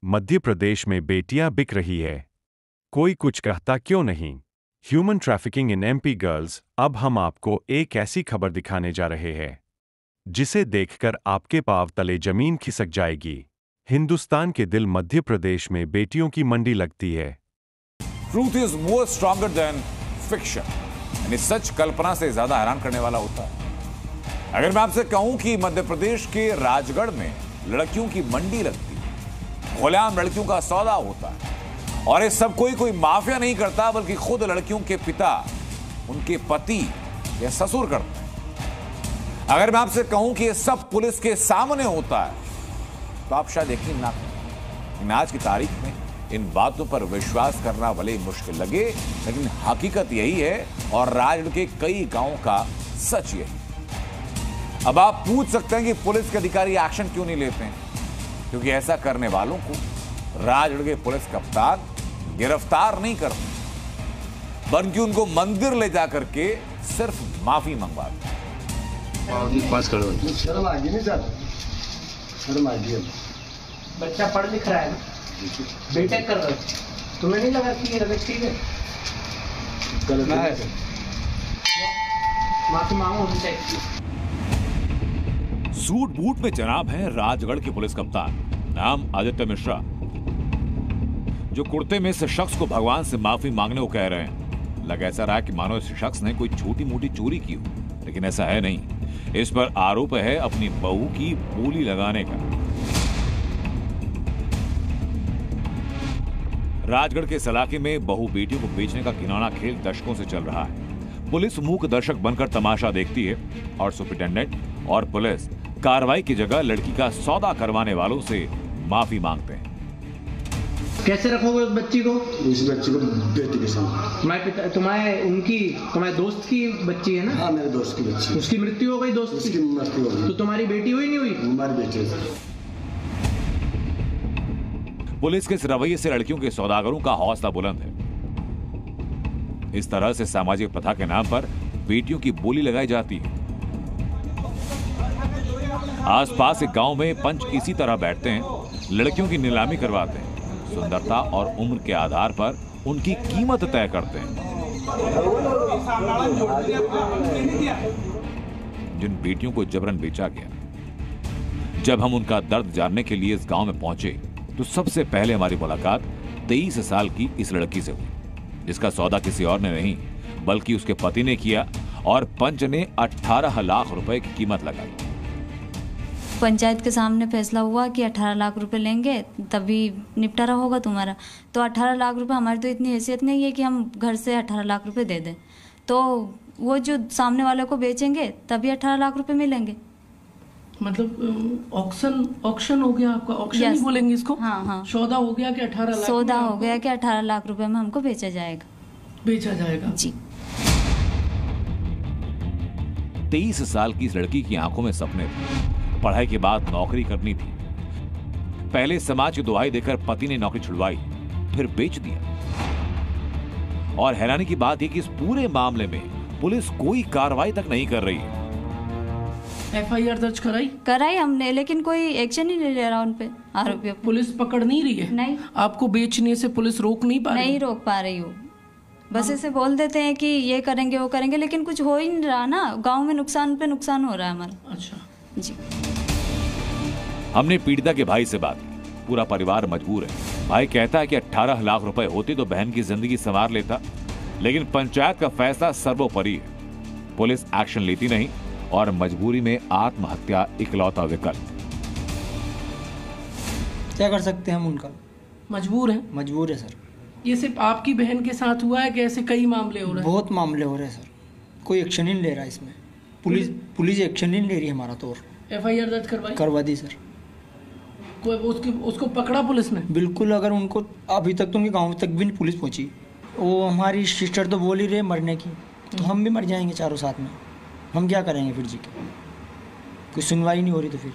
मध्य प्रदेश में बेटियां बिक रही है। कोई कुछ कहता क्यों नहीं। Human trafficking in MP girls. अब हम आपको एक ऐसी खबर दिखाने जा रहे हैं जिसे देखकर आपके पांव तले जमीन खिसक जाएगी। हिंदुस्तान के दिल मध्य प्रदेश में बेटियों की मंडी लगती है। Truth is more stronger than fiction, यानी सच कल्पना से ज्यादा हैरान करने वाला होता है। अगर मैं आपसे कहूं कि मध्य प्रदेश के राजगढ़ में लड़कियों की मंडी लगती है, खुलेआम लड़कियों का सौदा होता है, और ये सब कोई माफिया नहीं करता बल्कि खुद लड़कियों के पिता, उनके पति या ससुर करते हैं। अगर मैं आपसे कहूं कि ये सब पुलिस के सामने होता है तो आप शायद यकीन ना करें। लेकिन आज की तारीख में इन बातों पर विश्वास करना भले ही मुश्किल लगे, लेकिन हकीकत यही है और राजगढ़ के कई गांवों का सच यही। अब आप पूछ सकते हैं कि पुलिस के अधिकारी एक्शन क्यों नहीं लेते हैं, क्योंकि ऐसा करने वालों को राजगढ़ के पुलिस कप्तान गिरफ्तार नहीं करते, बल्कि उनको मंदिर ले जाकर के सिर्फ माफी मंगवाते हैं। शर्म आ गई नहीं सर, शर्म आ गई। बच्चा पढ़ लिख रहा है, बीटेक कर रहा है, तुम्हें नहीं लगा कि ये रमेश ठीक है? गलत है सर, माफी मांगो उनसे। सूट बूट में जनाब है राजगढ़ के पुलिस कप्तान, नाम आदित्य मिश्रा, जो कुर्ते में इस शख्स को भगवान से माफी मांगने को कह रहे हैं। लग ऐसा रहा कि मानो इस शख्स ने कोई छोटी मोटी चोरी की हो, लेकिन ऐसा है नहीं। इस पर आरोप है अपनी बहू की बोली लगाने का। राजगढ़ के इस इलाके में बहू बेटियों को बेचने का घिनौना खेल दशकों से चल रहा है। पुलिस मूक दर्शक बनकर तमाशा देखती है और सुपरिटेंडेंट और पुलिस कार्रवाई की जगह लड़की का सौदा करवाने वालों से माफी मांगते हैं। कैसे रखोगे उस बच्ची को? उस बच्ची को बेटी के साथ। तुम्हारे दोस्त की बच्ची है ना? हाँ, मेरे दोस्त की बच्ची। उसकी मृत्यु हो गई, दोस्त उसकी मृत्यु हो गई। तो तुम्हारी बेटी हुई नहीं हुई? हमारी बेटी है। पुलिस के इस रवैये से लड़कियों के सौदागरों का हौसला बुलंद है। इस तरह से सामाजिक प्रथा के नाम पर बेटियों की बोली लगाई जाती है। आसपास एक गांव में पंच इसी तरह बैठते हैं, लड़कियों की नीलामी करवाते हैं, सुंदरता और उम्र के आधार पर उनकी कीमत तय करते हैं। जिन बेटियों को जबरन बेचा गया, जब हम उनका दर्द जानने के लिए इस गांव में पहुंचे तो सबसे पहले हमारी मुलाकात 23 साल की इस लड़की से हुई, जिसका सौदा किसी और ने नहीं बल्कि उसके पति ने किया और पंच ने 18 लाख रुपए की कीमत लगाई। पंचायत के सामने फैसला हुआ कि 18 लाख रुपए लेंगे तभी निपटारा होगा तुम्हारा। तो 18 लाख रुपए, हमारी तो इतनी हैसियत नहीं है कि हम घर से 18 लाख रुपए दे दें, तो वो जो सामने वाले को बेचेंगे तभी 18 लाख रुपए मिलेंगे। मतलब ऑक्शन हो गया आपका? ऑक्शन ही बोलेंगे इसको? हाँ। सौदा हो गया कि 18 लाख? सौदा हो गया कि 18 लाख रुपए में हमको बेचा जाएगा जी। 23 साल की इस लड़की की आंखों में सपने थे, पढ़ाई के बाद नौकरी करनी थी। पहले समाज की दुहाई देकर पति ने नौकरी छुड़वाई, फिर बेच दिया। और हैरानी की बात है कि इस पूरे मामले में पुलिस कोई कार्रवाई तक नहीं कर रही है। एफआईआर दर्ज कराई हमने, लेकिन कोई एक्शन ही नहीं ले रहा उन पे आरोपियों। पुलिस पकड़ नहीं रही है? नहीं। आपको बेचने से पुलिस रोक नहीं पा रही? नहीं रोक पा रही हो, बस ऐसे बोल देते हैं कि ये करेंगे वो करेंगे, लेकिन कुछ हो ही नहीं रहा ना। गांव में नुकसान पे नुकसान हो रहा है हमारा। अच्छा जी। हमने पीड़िता के भाई से बात की। पूरा परिवार मजबूर है। भाई कहता है कि 18 लाख रुपए होते तो बहन की जिंदगी संवार लेता, लेकिन पंचायत का फैसला सर्वोपरि है। पुलिस एक्शन लेती नहीं और मजबूरी में आत्महत्या इकलौता विकल्प। क्या कर सकते हैं हम उनका? मजबूर है सर। ये सिर्फ आपकी बहन के साथ हुआ है कि ऐसे कई मामले हो रहे हैं? बहुत मामले हो रहे हैं सर, कोई एक्शन ही नहीं ले रहा इसमें। पुलिस एक्शन ही नहीं ले रही हमारा। तो एफआईआर दर्ज करवा दी सर। कोई उसको पकड़ा पुलिस ने? बिल्कुल, अगर उनको अभी तक तो उनके गांव तक भी नहीं पुलिस पहुंची। वो हमारी सिस्टर तो बोल ही रहे मरने की, तो हम भी मर जाएंगे चारों साथ में। हम क्या करेंगे फिर जी के? कोई सुनवाई नहीं हो रही तो फिर